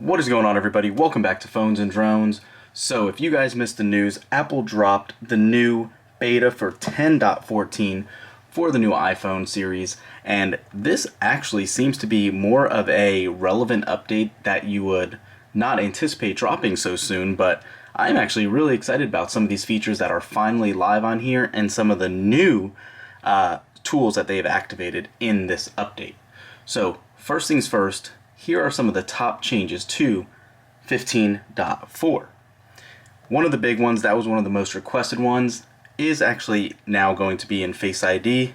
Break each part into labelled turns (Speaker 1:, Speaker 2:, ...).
Speaker 1: What is going on, everybody? Welcome back to Phones and Drones. So if you guys missed the news, Apple dropped the new beta for 10.14 for the new iPhone series, and this actually seems to be more of a relevant update that you would not anticipate dropping so soon, but I'm actually really excited about some of these features that are finally live on here and some of the new tools that they've activated in this update. So first things first, here are some of the top changes to 15.4. One of the big ones, that was one of the most requested ones, is actually now going to be in Face ID,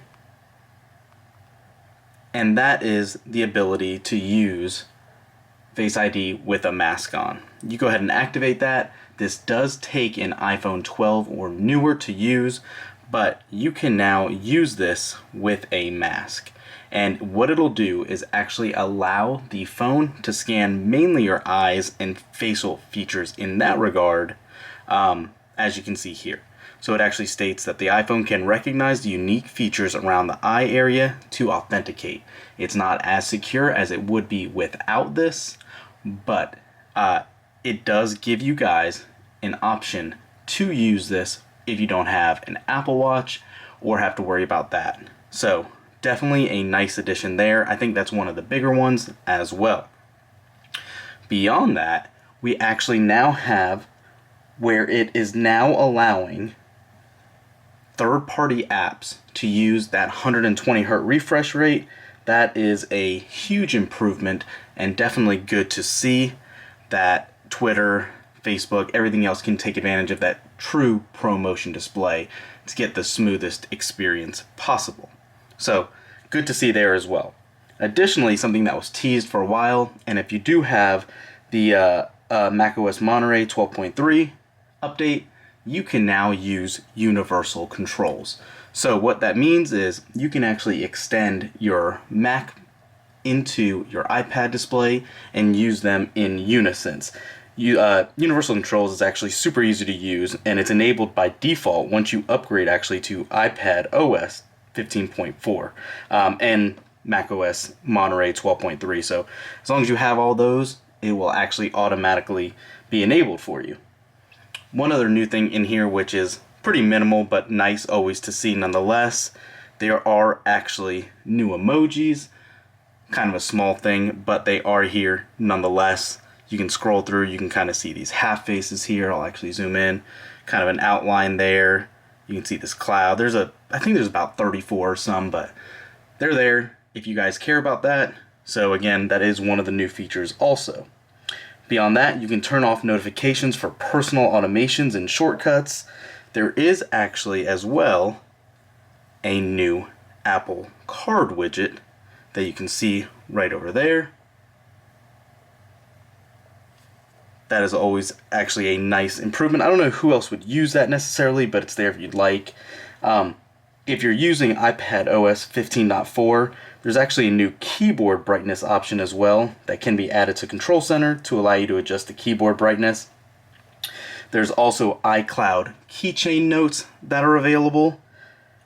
Speaker 1: and that is the ability to use Face ID with a mask on. You go ahead and activate that. This does take an iPhone 12 or newer to use, but you can now use this with a mask. And what it'll do is actually allow the phone to scan mainly your eyes and facial features in that regard, as you can see here. So it actually states that the iPhone can recognize the unique features around the eye area to authenticate. It's not as secure as it would be without this, but it does give you guys an option to use this if you don't have an Apple Watch or have to worry about that. So definitely a nice addition there. I think that's one of the bigger ones as well. Beyond that, we actually now have where it is now allowing third-party apps to use that 120 Hz refresh rate. That is a huge improvement and definitely good to see that Twitter, Facebook, everything else can take advantage of that true ProMotion display to get the smoothest experience possible. So good to see there as well. Additionally, something that was teased for a while, and if you do have the macOS Monterey 12.3 update, you can now use universal controls. So what that means is you can actually extend your Mac into your iPad display and use them in unison. Universal controls is actually super easy to use, and it's enabled by default once you upgrade actually to iPad OS 15.4 and macOS Monterey 12.3. So as long as you have all those, it will actually automatically be enabled for you. One other new thing in here, which is pretty minimal but nice always to see nonetheless, there are actually new emojis. Kind of a small thing, but they are here nonetheless. You can scroll through, you can kind of see these half faces here. I'll actually zoom in, kind of an outline there. You can see this cloud. I think there's about 34 or some, but they're there if you guys care about that. So again, that is one of the new features also. Beyond that, you can turn off notifications for personal automations and shortcuts. There is actually as well a new Apple Card widget that you can see right over there. That is always actually a nice improvement. I don't know who else would use that necessarily, but it's there if you'd like. If you're using iPad OS 15.4, there's actually a new keyboard brightness option as well that can be added to Control Center to allow you to adjust the keyboard brightness. There's also iCloud keychain notes that are available.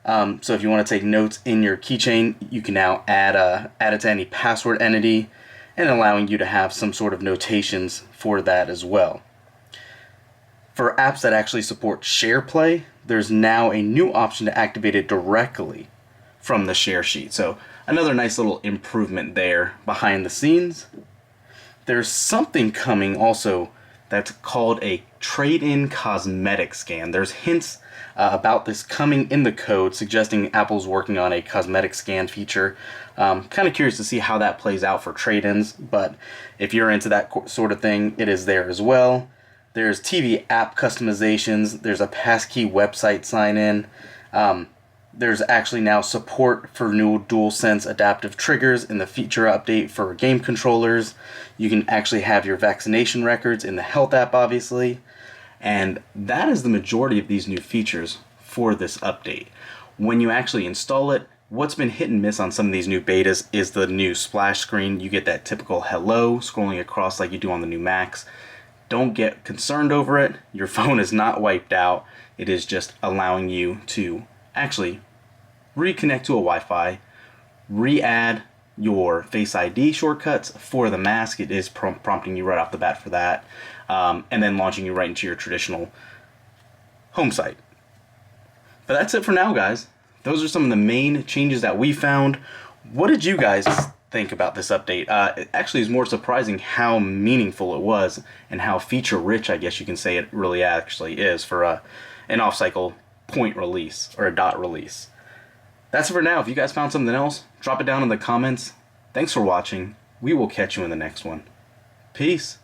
Speaker 1: So if you want to take notes in your keychain, you can now add it to any password entity, and allowing you to have some sort of notations for that as well. For apps that actually support SharePlay, there's now a new option to activate it directly from the share sheet. So another nice little improvement there behind the scenes. There's something coming also that's called a trade-in cosmetic scan. There's hints about this coming in the code, suggesting Apple's working on a cosmetic scan feature. Kind of curious to see how that plays out for trade-ins, but if you're into that sort of thing, it is there as well. There's TV app customizations. There's a passkey website sign-in. There's actually now support for new DualSense adaptive triggers in the feature update for game controllers. You can actually have your vaccination records in the health app, obviously. And that is the majority of these new features for this update. When you actually install it, what's been hit and miss on some of these new betas is the new splash screen. You get that typical hello scrolling across like you do on the new Macs. Don't get concerned over it. Your phone is not wiped out. It is just allowing you to actually reconnect to a Wi-Fi, re-add your Face ID shortcuts. For the mask, it is prompting you right off the bat for that, and then launching you right into your traditional home site. But that's it for now, guys. Those are some of the main changes that we found. What did you guys think about this update? It actually is more surprising how meaningful it was and how feature-rich, I guess you can say it really actually is for an off-cycle point release or a dot release. That's it for now. If you guys found something else, drop it down in the comments. Thanks for watching. We will catch you in the next one. Peace.